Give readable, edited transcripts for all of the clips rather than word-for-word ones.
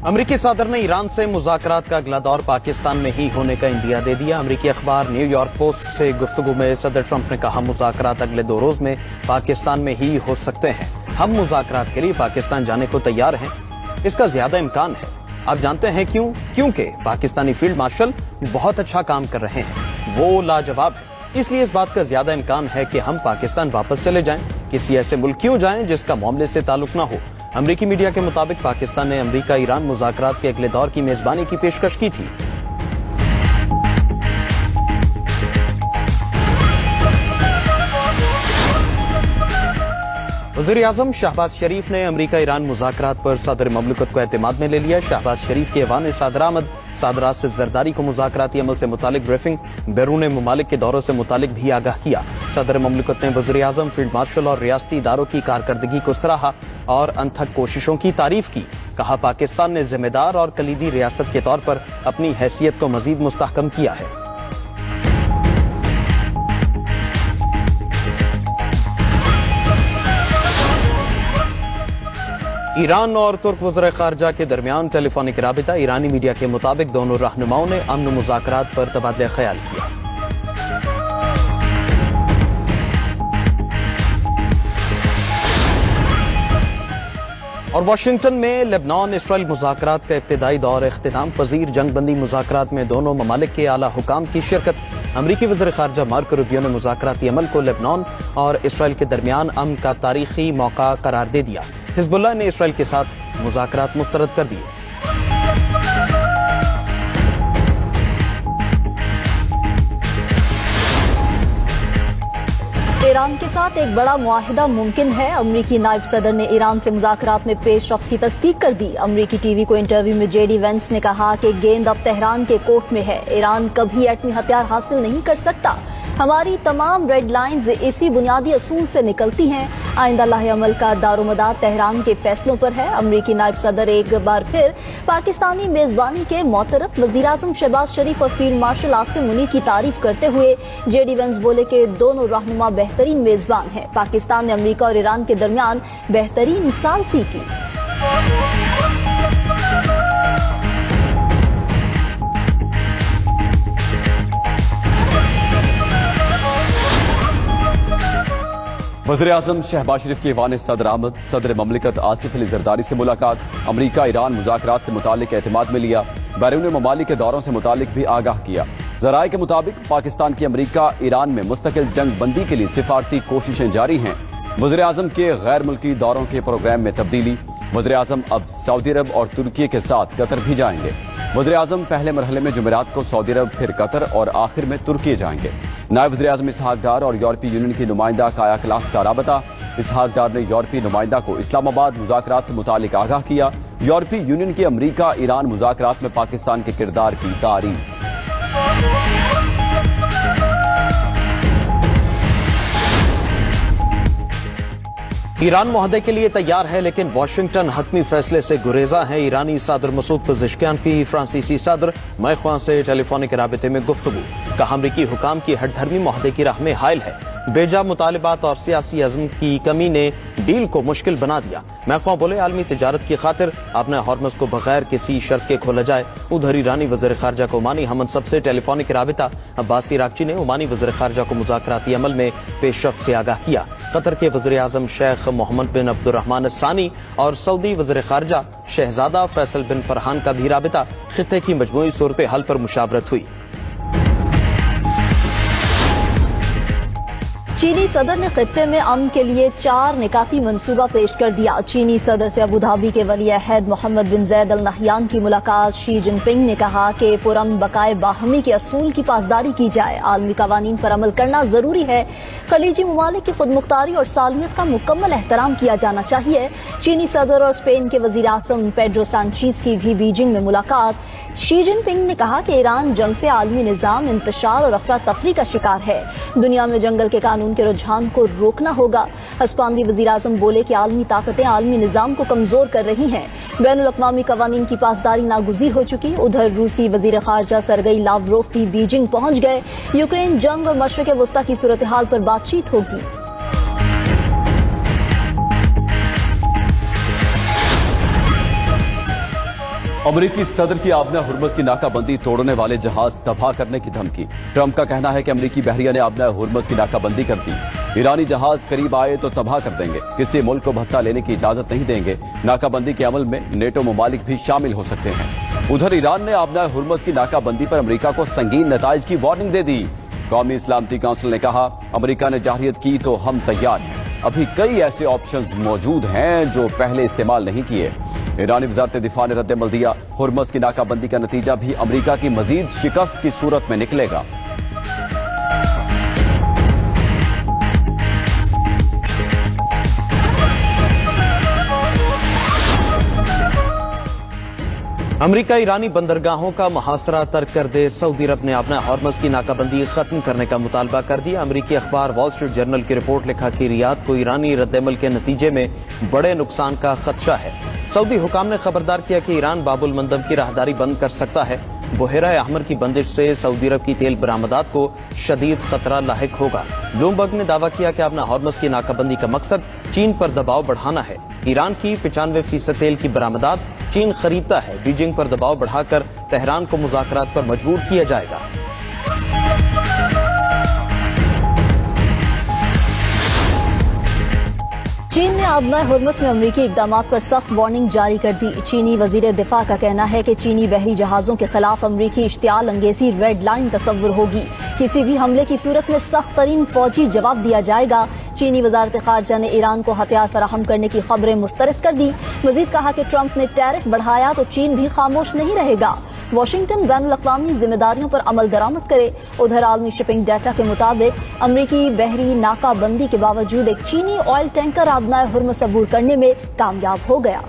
अमरीकी सदर ने ईरान से मुज़ाकरात का अगला दौर पाकिस्तान में ही होने का इंदिया दे दिया। अमरीकी अखबार न्यूयॉर्क पोस्ट से गुफ्तगू में सदर ट्रंप ने कहा, मुज़ाकरात अगले 2 रोज में पाकिस्तान में ही हो सकते हैं। हम मुज़ाकरात के लिए पाकिस्तान जाने को तैयार हैं। इसका ज्यादा इम्कान है। आप जानते हैं क्यों? क्योंकि पाकिस्तानी फील्ड मार्शल बहुत अच्छा काम कर रहे हैं, वो लाजवाब है। इसलिए इस बात का ज्यादा इम्कान है कि हम पाकिस्तान वापस चले जाएं। किसी ऐसे मुल्क क्यों जाएं जिसका मामले से ताल्लुक ना हो। अमरीकी मीडिया के मुताबिक पाकिस्तान ने अमरीका ईरान मुज़ाकरात के अगले दौर की मेजबानी की पेशकश की थी। वज़ीर-ए-आज़म शहबाज शरीफ ने अमरीका ईरान मुज़ाकरात पर सदर ममलकत को एतमाद में ले लिया। शहबाज शरीफ के ऐवान सादर आमद सादर आसिफ जरदारी को मुज़ाकराती अमल से मुतालिक ब्रीफिंग, बैरून ममालिक के दौरों से मुतालिक भी आगाह किया। सदर ममलकत ने वज़ीर-ए-आज़म, फील्ड मार्शल और रियासती इदारों की कारकर्दगी को सराहा और अनथक कोशिशों की तारीफ की। कहा, पाकिस्तान ने जिम्मेदार और कलीदी रियासत के तौर पर अपनी हैसियत को मजीद मुस्तहकम किया है। ईरान और तुर्क वज़ीर ख़ारजा के दरमियान टेलीफोनिक राबिता। ईरानी मीडिया के मुताबिक दोनों रहनुमाओं ने अमन मुज़ाकरात पर तबादला ख्याल किया। और वाशिंगटन में लेबनान इसराइल मुज़ाकरात का इब्तिदाई दौर इख्तिताम पजीर। जंग बंदी मुज़ाकरात में दोनों ममालिक के आला हुकाम की शिरकत। अमरीकी वज़ीर ख़ारजा मार्को रूबियो ने मुज़ाकराती अमल को लेबनान और इसराइल के दरमियान अमन का तारीखी मौका करार दे दिया। हिज़्बुल्लाह ने इसराइल के साथ मुज़ाकरात मुस्तरद कर दिए। ईरान के साथ एक बड़ा मुआहिदा मुमकिन है। अमरीकी नायब सदर ने ईरान से मुज़ाकरात में पेशरफ्त की तस्दीक कर दी। अमरीकी टीवी को इंटरव्यू में जेडी वेंस ने कहा कि गेंद अब तेहरान के कोर्ट में है। ईरान कभी एटमी हथियार हासिल नहीं कर सकता। हमारी तमाम रेड लाइन्स इसी बुनियादी असूल से निकलती हैं। आइंदा लाहे अमल का दारोमदार तेहरान के फैसलों पर है। अमरीकी नायब सदर एक बार फिर पाकिस्तानी मेजबानी के मोतरफ वज़ीर-ए-आज़म शहबाज शरीफ और फील्ड मार्शल आसिम मुनीर की तारीफ करते हुए जेडी वेंस बोले कि दोनों रहनुमा बेहतरीन मेजबान हैं। पाकिस्तान ने अमरीका और ईरान के दरमियान बेहतरीन सालसी की। वज़ीर-ए-आज़म शहबाज शरीफ के ऐवान सदर आमद सदर ममलिकत आसिफ अली जरदारी से मुलाकात। अमरीका ईरान मुज़ाकरात से मुतालिक एतमाद में लिया। बैरून ममालिक के दौरों से मुतालिक भी आगाह किया। ज़राए के मुताबिक पाकिस्तान की अमरीका ईरान में मुस्तकिल जंग बंदी के लिए सिफारती कोशिशें जारी हैं। वज़ीर-ए-आज़म के गैर मुल्की दौरों के प्रोग्राम में तब्दीली। वज़ीर-ए-आज़म अब सऊदी अरब और तुर्की के साथ कतर भी जाएंगे। वज़ीर-ए-आज़म पहले मरहले में जुमेरात को सऊदी अरब, फिर कतर और आखिर में तुर्की जाएंगे। नायब वज़ीर-ए-आज़म इसहाक डार और यूरोपीय यूनियन की नुमाइंदा काया क्लास का राबता। इसहाक डार ने यूरोपीय नुमाइंदा को इस्लामाबाद मुज़ाकरात से मुतालिक आगाह किया। यूरोपीय यूनियन की अमरीका ईरान मुज़ाकरात में पाकिस्तान के किरदार की तारीफ। ईरान मुआहदे के लिए तैयार है, लेकिन वाशिंगटन हतमी फैसले से गुरेजा है। ईरानी सदर मसूद पज़ेश्कियान की फ्रांसीसी सदर मैख्वां से टेलीफोनिक राबिते में गुफ्तगू। कहा, अमरीकी हुकाम की हठधर्मी मुआहदे की राह में हायल है। बेजा मुतालिबात और सियासी अज़्म की कमी ने डील को मुश्किल बना दिया। मैख्वां बोले, आलमी तिजारत की खातिर अपने हॉर्मस को बगैर किसी शर्त के खोला जाए। उधर ईरानी वज़ीर ख़ारजा को ओमानी हमनसब से टेलीफोनिक राबिता। अब्बास इराक़ची ने ओमानी वज़ीर ख़ारजा को मुज़ाकराती अमल में पेशरफ्त से आगाह किया। कतर के वज़ीर-ए-आज़म शेख मोहम्मद बिन अब्दुर्रहमान सानी और सऊदी वज़ीर ख़ारजा शहजादा फैसल बिन फरहान का भी राबिता। खित्ते की मजमूई सूरत हाल पर मुशावरत हुई। चीनी सदर ने खित्ते में अमन के लिए 4 निकाती मंसूबा पेश कर दिया। चीनी सदर से अबू धाबी के वली अहद मोहम्मद बिन जैद अल नहयान की मुलाकात। शी जिनपिंग ने कहा कि पुरम बकाए बाहमी के असूल की पासदारी की जाए। आलमी कवानीन पर अमल करना जरूरी है। खलीजी ममालिक की खुद मुख्तारी और सालमियत का मुकम्मल एहतराम किया जाना चाहिए। चीनी सदर और स्पेन के वज़ीर-ए-आज़म पेड्रो सांचेज़ की भी बीजिंग में मुलाकात। शी जिनपिंग ने कहा कि ईरान जंग से आलमी निज़ाम, इंतशार और अफरा तफरी का शिकार है। दुनिया में जंगल के कानून के रुझान को रोकना होगा। हस्पानवी वज़ीर-ए-आज़म बोले कि आलमी ताकतें आलमी निज़ाम को कमजोर कर रही हैं। बैनुल अक़वामी कवानीन की पासदारी नागुज़ीर हो चुकी। उधर रूसी वज़ीर ख़ारजा सरगई लावरोव भी बीजिंग पहुंच गए। यूक्रेन जंग और मशरिक़ वस्ता की सूरत हाल पर बातचीत होगी। امریکی صدر کی آبنہ ہرمز کی ناکہ بندی توڑنے والے جہاز تباہ کرنے کی دھمکی۔ ٹرمپ کا کہنا ہے کہ امریکی بحریہ نے آبنہ ہرمز کی ناکہ بندی کر دی، ایرانی جہاز قریب آئے تو تباہ کر دیں گے، کسی ملک کو بھتہ لینے کی اجازت نہیں دیں گے۔ ناکہ بندی کے عمل میں نیٹو ممالک بھی شامل ہو سکتے ہیں۔ ادھر ایران نے آبنہ ہرمز کی ناکہ بندی پر امریکہ کو سنگین نتائج کی وارننگ دے دی۔ قومی سلامتی کونسل نے کہا، امریکہ نے جارحیت کی تو ہم تیار ہیں، ابھی کئی ایسے آپشنز موجود ہیں جو پہلے استعمال نہیں کیے۔ ایرانی وزارت دفاع نے رد عمل دیا، ہرمز کی ناکہ بندی کا نتیجہ بھی امریکہ کی مزید شکست کی صورت میں نکلے گا۔ امریکہ ایرانی بندرگاہوں کا محاصرہ ترک کر دے، سعودی عرب نے اپنا ہرمز کی ناکہ بندی ختم کرنے کا مطالبہ کر دیا۔ امریکی اخبار وال اسٹریٹ جرنل کی رپورٹ لکھا کہ ریاض کو ایرانی رد عمل کے نتیجے میں بڑے نقصان کا خدشہ ہے۔ سعودی حکام نے خبردار کیا کہ ایران باب المندب کی راہداری بند کر سکتا ہے۔ بحیرہ احمر کی بندش سے سعودی عرب کی تیل برآمدات کو شدید خطرہ لاحق ہوگا۔ بلومبرگ نے دعویٰ کیا کہ اپنا ہرمز کی ناکہ بندی کا مقصد چین پر دباؤ بڑھانا ہے۔ ایران کی 95% تیل کی برآمدات چین خریدتا ہے، بیجنگ پر دباؤ بڑھا کر تہران کو مذاکرات پر مجبور کیا جائے گا۔ چین نے آبنہ ہرمز میں امریکی اقدامات پر سخت وارننگ جاری کر دی۔ چینی وزیر دفاع کا کہنا ہے کہ چینی بحری جہازوں کے خلاف امریکی اشتعال انگیزی ریڈ لائن تصور ہوگی، کسی بھی حملے کی صورت میں سخت ترین فوجی جواب دیا جائے گا۔ چینی وزارت خارجہ نے ایران کو ہتھیار فراہم کرنے کی خبریں مسترد کر دی۔ مزید کہا کہ ٹرمپ نے ٹیرف بڑھایا تو چین بھی خاموش نہیں رہے گا۔ واشنگٹن بین الاقوامی ذمہ داریوں پر عمل درآمد کرے۔ ادھر عالمی شپنگ ڈیٹا کے مطابق امریکی بحری ناکہ بندی کے باوجود ایک چینی آئل ٹینکر آبنہ ہرمز عبور کرنے میں کامیاب ہو گیا۔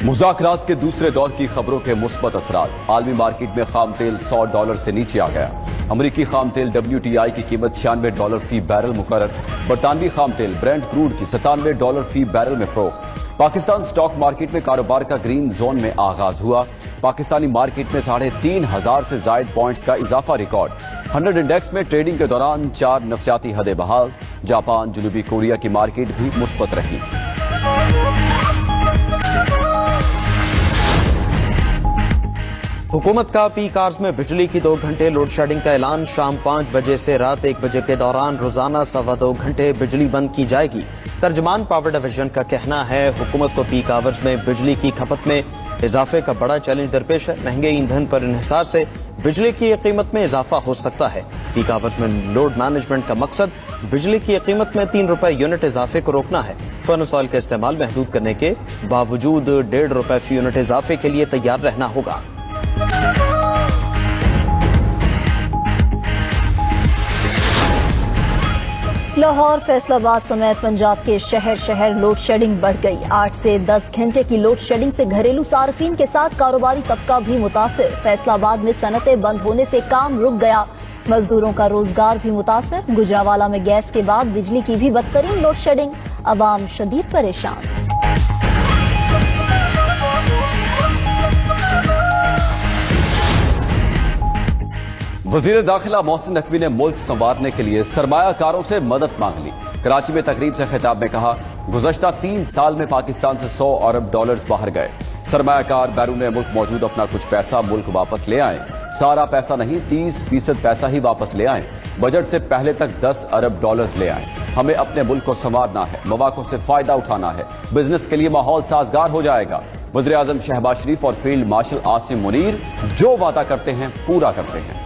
مذاکرات کے دوسرے دور کی خبروں کے مثبت اثرات۔ عالمی مارکیٹ میں خام تیل $100 سے نیچے آ گیا۔ امریکی خام تیل WTI کی قیمت $96 فی بیرل مقرر۔ برطانوی خام تیل برینٹ کروڈ کی $97 فی بیرل میں فروخت۔ پاکستان سٹاک مارکیٹ میں کاروبار کا گرین زون میں آغاز ہوا۔ پاکستانی مارکیٹ میں 3500 سے زائد پوائنٹس کا اضافہ ریکارڈ۔ 100 انڈیکس میں ٹریڈنگ کے دوران 4 نفسیاتی حدیں بحال۔ جاپان، جنوبی کوریا کی مارکیٹ بھی مثبت رہی۔ حکومت کا پیک آورز میں بجلی کی 2 گھنٹے لوڈ شیڈنگ کا اعلان۔ شام 5 بجے سے رات 1 بجے کے دوران روزانہ 2.25 گھنٹے بجلی بند کی جائے گی۔ ترجمان پاور ڈویژن کا کہنا ہے حکومت کو پیک آورز میں بجلی کی کھپت میں اضافے کا بڑا چیلنج درپیش ہے۔ مہنگے ایندھن پر انحصار سے بجلی کی قیمت میں اضافہ ہو سکتا ہے۔ پیک آورز میں لوڈ مینجمنٹ کا مقصد بجلی کی قیمت میں ₹3 یونٹ اضافے کو روکنا ہے۔ فرنس آئل کا استعمال محدود کرنے کے باوجود ₹1.5 فی یونٹ اضافے کے لیے تیار رہنا ہوگا۔ لاہور، فیصل آباد سمیت پنجاب کے شہر لوڈ شیڈنگ بڑھ گئی۔ 8 سے 10 گھنٹے کی لوڈ شیڈنگ سے گھریلو صارفین کے ساتھ کاروباری طبقہ بھی متاثر۔ فیصل آباد میں صنعتیں بند ہونے سے کام رک گیا، مزدوروں کا روزگار بھی متاثر۔ گجرانوالہ میں گیس کے بعد بجلی کی بھی بدترین لوڈ شیڈنگ، عوام شدید پریشان۔ وزیر داخلہ محسن نقوی نے ملک سنوارنے کے لیے سرمایہ کاروں سے مدد مانگ لی۔ کراچی میں تقریب سے خطاب میں کہا، گزشتہ 3 سال میں پاکستان سے $100 ارب باہر گئے۔ سرمایہ کار بیرون ملک موجود اپنا کچھ پیسہ ملک واپس لے آئیں۔ سارا پیسہ نہیں، 30% پیسہ ہی واپس لے آئیں۔ بجٹ سے پہلے تک $10 ارب لے آئیں۔ ہمیں اپنے ملک کو سنوارنا ہے، مواقع سے فائدہ اٹھانا ہے، بزنس کے لیے ماحول سازگار ہو جائے گا۔ وزیر اعظم شہباز شریف اور فیلڈ مارشل عاصم منیر جو وعدہ کرتے ہیں پورا کرتے ہیں۔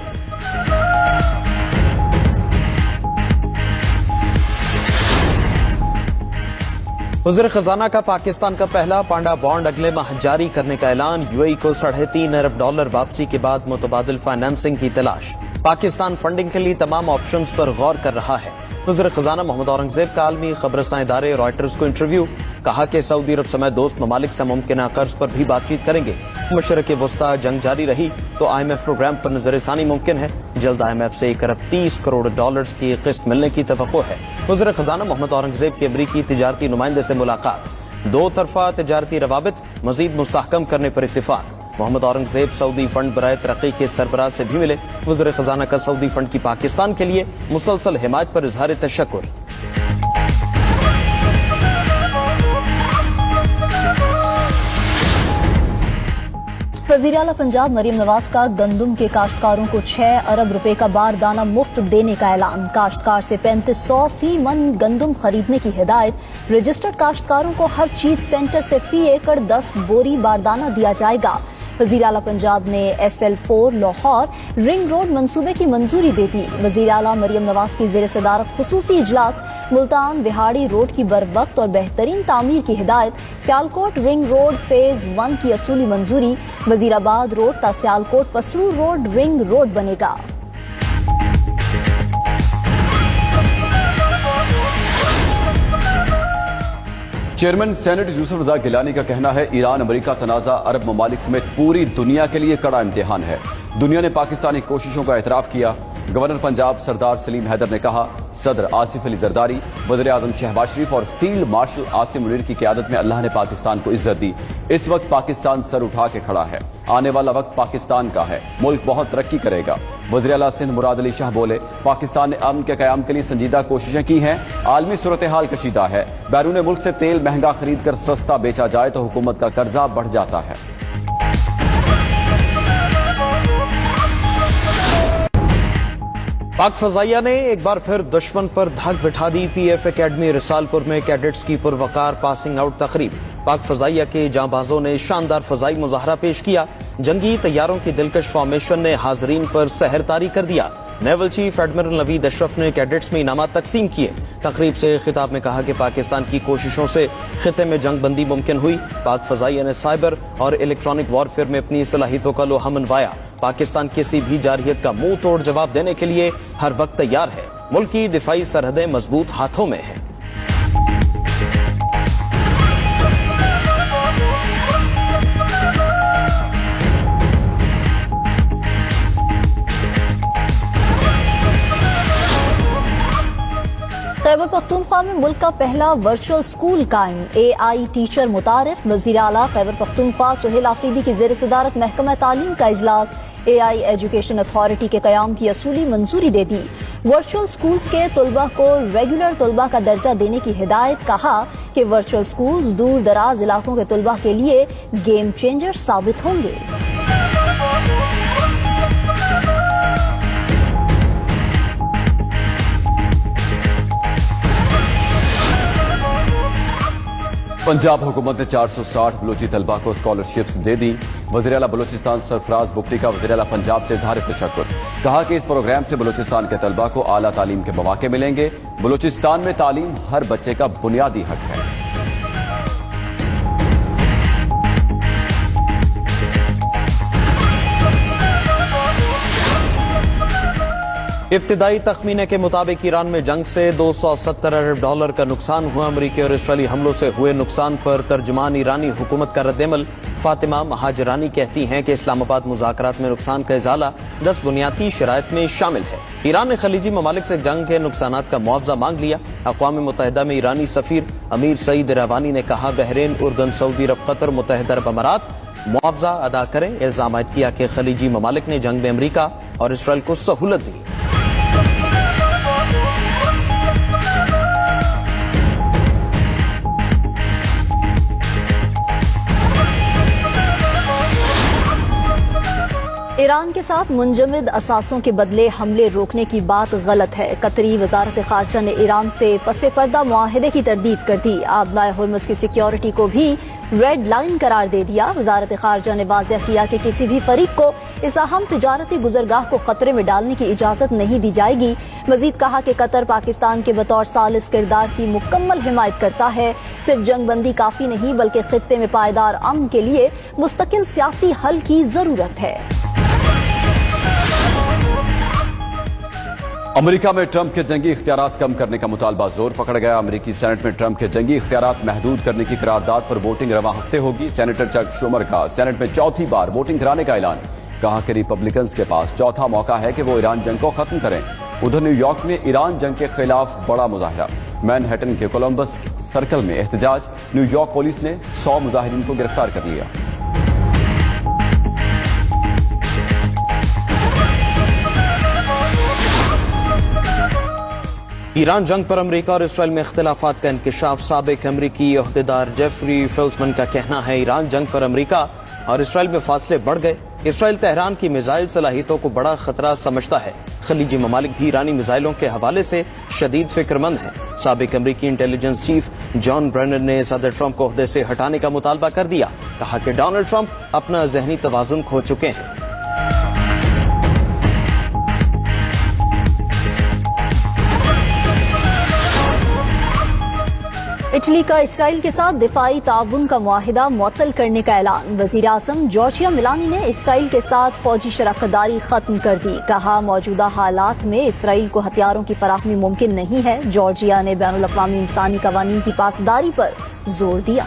وزیر خزانہ کا پاکستان کا پہلا پانڈا بانڈ اگلے ماہ جاری کرنے کا اعلان۔ UAE کو $3.5 ارب واپسی کے بعد متبادل فائنانسنگ کی تلاش۔ پاکستان فنڈنگ کے لیے تمام آپشنز پر غور کر رہا ہے۔ وزیر خزانہ محمد اورنگزیب کا عالمی خبررساں ادارے رائٹرز کو انٹرویو، کہا کہ سعودی عرب سمیت دوست ممالک سے ممکنہ قرض پر بھی بات چیت کریں گے۔ مشرق وسطی جنگ جاری رہی تو IMF پروگرام پر نظر ثانی ممکن ہے۔ جلد IMF سے $1 ارب 30 کروڑ کی قسط ملنے کی توقع ہے۔ وزیر خزانہ محمد اورنگزیب کی امریکی تجارتی نمائندے سے ملاقات، 2 طرفہ تجارتی روابط مزید مستحکم کرنے پر اتفاق۔ मोहम्मद औरंगजेब सऊदी फंड बराए तरक्की के सरबराह से भी मिले। वज़ीर खजाना का सऊदी फंड की पाकिस्तान के लिए मुसलसल हिमायत पर इजहार तशक्कुर। वज़ीर आला पंजाब मरियम नवाज का गंदम के काश्तकारों को 6 अरब रुपए का बारदाना मुफ्त देने का ऐलान। काश्तकार से 3500 फी मन गंदम खरीदने की हिदायत। रजिस्टर्ड काश्तकारों को हर चीज सेंटर से फी एकड़ 10 बोरी बारदाना दिया जाएगा। वज़ीर आला पंजाब ने SL4 लाहौर रिंग रोड मंसूबे की मंजूरी दे दी। वज़ीर आला मरियम नवाज की ज़ेर सदारत खुसूसी इजलास। मुल्तान बिहाड़ी रोड की बरवक्त और बेहतरीन तामीर की हिदायत। सियालकोट रिंग रोड फेज 1 की असूली मंजूरी। वज़ीराबाद रोड ता सियालकोट पसरू रोड रिंग रोड बनेगा। चेयरमैन सेनेट यूसुफ रजा गिलानी का कहना है, ईरान अमेरिका तनाज़ा अरब ममालिक समेत पूरी दुनिया के लिए कड़ा इम्तिहान है। दुनिया ने पाकिस्तानी कोशिशों का एतराफ़ किया। गवर्नर पंजाब सरदार सलीम हैदर ने कहा, सदर आसिफ अली जरदारी, वज़ीर आज़म शहबाज शरीफ और फील्ड मार्शल आसिम मुनीर की क़यादत में अल्लाह ने पाकिस्तान को इज्जत दी। इस वक्त पाकिस्तान सर उठा के खड़ा है। आने वाला वक्त पाकिस्तान का है। मुल्क बहुत तरक्की करेगा। वज़ीर आला सिंध मुराद अली शाह बोले, पाकिस्तान ने अमन के क़याम के लिए संजीदा कोशिशें की हैं। आलमी सूरत हाल कशीदा है। बैरून मुल्क से तेल महंगा खरीद कर सस्ता बेचा जाए तो हुकूमत का कर्जा बढ़ जाता है। पाक फजाइया ने एक बार फिर दुश्मन पर धक बिठा दी। PF एकेडमी रिसालपुर में कैडेट्स की पुरवकार पासिंग आउट तकरीब। पाक फजाइया के जांबाजों ने शानदार फजाई मुजाहरा पेश किया। जंगी तैयारों की दिलकश फॉर्मेशन ने हाजरीन पर सहर तारी कर दिया। Naval chief admiral Naveed Ashraf ने कैडेट्स में इनामात तकसीम किए। तकरीब से खिताब में कहा कि पाकिस्तान की कोशिशों से खिते में जंग बंदी मुमकिन हुई। पाक फजाइया ने साइबर और इलेक्ट्रॉनिक वॉरफेयर में अपनी सलाहियतों का लोहा मनवाया। पाकिस्तान किसी भी जारहियत का मुंह तोड़ जवाब देने के लिए हर वक्त तैयार है। मुल्क की दिफाई सरहदें मजबूत हाथों में हैं। खैबर पख्तूनख्वा में मुल्क का पहला वर्चुअल स्कूल कायम। AI टीचर मुतारिफ। वज़ीर आला खैबर पख्तूनख्वा सुहेल आफरीदी की ज़ेर सदारत महकमा तालीम का इजलास। AI एजुकेशन अथॉरिटी के क़याम की असूली मंजूरी दे दी। वर्चुअल स्कूल्स के तलबा को रेगुलर तलबा का दर्जा देने की हिदायत। कहा कि वर्चुअल स्कूल्स दूर दराज इलाकों के तलबा के लिए गेम चेंजर साबित होंगे। पंजाब हुकूमत ने 460 बलोची तलबा को स्कॉलरशिप्स दे दी। वज़ीर आला बलूचिस्तान सरफराज बुगटी का वज़ीर आला पंजाब से इजहार तशक्कुर। कहा कि इस प्रोग्राम से बलूचिस्तान के तलबा को आला तालीम के मौके मिलेंगे। बलूचिस्तान में तालीम हर बच्चे का बुनियादी हक है। इब्तिदाई तखमीने के मुताबिक ईरान में जंग से $270 अरब का नुकसान हुआ। अमरीकी और इसराइली हमलों से हुए नुकसान पर तर्जुमान ईरानी हुकूमत का रद्दअमल। फातिमा महाजरानी कहती हैं कि इस्लामाबाद मुज़ाकरात में नुकसान का इजाला 10 बुनियादी शराइत में शामिल है। ईरान ने खलीजी ममालिक से जंग के नुकसानात का मुआवजा मांग लिया। अक़वाम मुत्तहिदा में ईरानी सफीर अमीर सईद रवानी ने कहा, बहरीन, उर्दन, सऊदी अरब, कतर, मुत्तहिदा अरब अमारात मुआवजा अदा करें। इल्जाम आयद किया कि खलीजी ममालिक ने जंग में अमरीका और इसराइल को सहूलत दी। ईरान के साथ मुंजमद असासों के बदले हमले रोकने की बात गलत है। कतरी वजारत खारजा ने ईरान से पसे पर्दा मुआहदे की तरदीद कर दी। आबलाए हुर्मुज़ की सिक्योरिटी को भी रेड लाइन करार दे दिया। वजारत खारजा ने वाज़ेह किया कि किसी भी फरीक को इस अहम तिजारती गुजरगाह को खतरे में डालने की इजाजत नहीं दी जाएगी। मजीद कहा कि कतर पाकिस्तान के बतौर सालिस किरदार की मुकम्मल हिमायत करता है। सिर्फ जंग बंदी काफी नहीं बल्कि खित्ते में पायदार अमन के लिए मुस्तकिल सियासी हल की जरूरत है। अमेरिका में ट्रंप के जंगी इख्तियारात कम करने का मुतालबा जोर पकड़ गया। अमेरिकी सेनेट में ट्रंप के जंगी इख्तियारात महदूद करने की करारदाद पर वोटिंग रवा हफ्ते होगी। सेनेटर चक शूमर का सेनेट में चौथी बार वोटिंग कराने का ऐलान। कहा कि रिपब्लिकन्स के पास चौथा मौका है कि वो ईरान जंग को खत्म करें। उधर न्यूयॉर्क में ईरान जंग के खिलाफ बड़ा मुजाहरा। मैनहट्टन के कोलंबस सर्कल में एहतजाज। न्यूयॉर्क पुलिस ने 100 मुजाहिरीन को गिरफ्तार कर लिया। ईरान जंग पर अमेरिका और इसराइल में इख्तिलाफात का इंकशाफ। साबिक अमेरिकी अहदेदार जेफरी फेल्ट्समैन का कहना है ईरान जंग पर अमेरिका और इसराइल में फासले बढ़ गए। इसराइल तेहरान की मिसाइल सलाहियतों को बड़ा खतरा समझता है। खलीजी ममालिक भी ईरानी मिसाइलों के हवाले से शदीद फिक्रमंद हैं। साबिक अमेरिकी इंटेलिजेंस चीफ जॉन ब्रेनर ने सदर ट्रंप को ओहदे से हटाने का मुतालबा कर दिया। कहा कि डोनाल्ड ट्रंप अपना जहनी तवाजुन खो चुके हैं। इटली का इसराइल के साथ दिफाई ताउन का मुआहिदा मुअत्तल करने का ऐलान। वजीर आज़म जॉर्जिया मिलानी ने इसराइल के साथ फौजी शराकतदारी खत्म कर दी। कहा मौजूदा हालात में इसराइल को हथियारों की फराहमी मुमकिन नहीं है। जॉर्जिया ने बैनुल अक़वामी इंसानी कवानीन की पासदारी पर जोर दिया।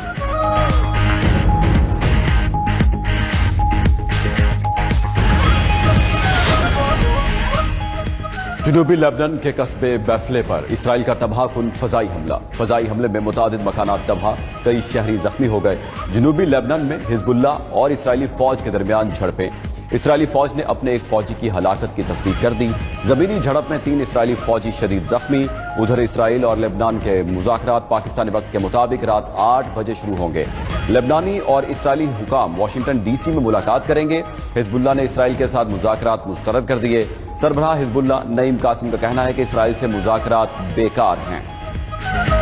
जनूबी लेबनान के कस्बे बैफले पर इसराइल का तबाहकुन फजाई हमला। फजाई हमले में मुतादिद मकानात तबाह, कई शहरी जख्मी हो गए। जनूबी लेबनान में हिजबुल्लाह और इसराइली फौज के दरमियान झड़पें। इसराइली फौज ने अपने एक फौजी की हलाकत की तस्दीक कर दी। जमीनी झड़प में 3 इसराइली फौजी शदीद जख्मी। उधर इसराइल और लेबनान के मुज़ाकरात पाकिस्तानी वक्त के मुताबिक रात 8 बजे शुरू होंगे। लेबनानी और इसराइली हुकाम वाशिंगटन DC में मुलाकात करेंगे। हिजबुल्लाह ने इसराइल के साथ मुज़ाकरात मुस्तरद कर दिए। सरबराह हिजबुल्लाह नईम कासिम का कहना है कि इसराइल से मुज़ाकरात बेकार हैं।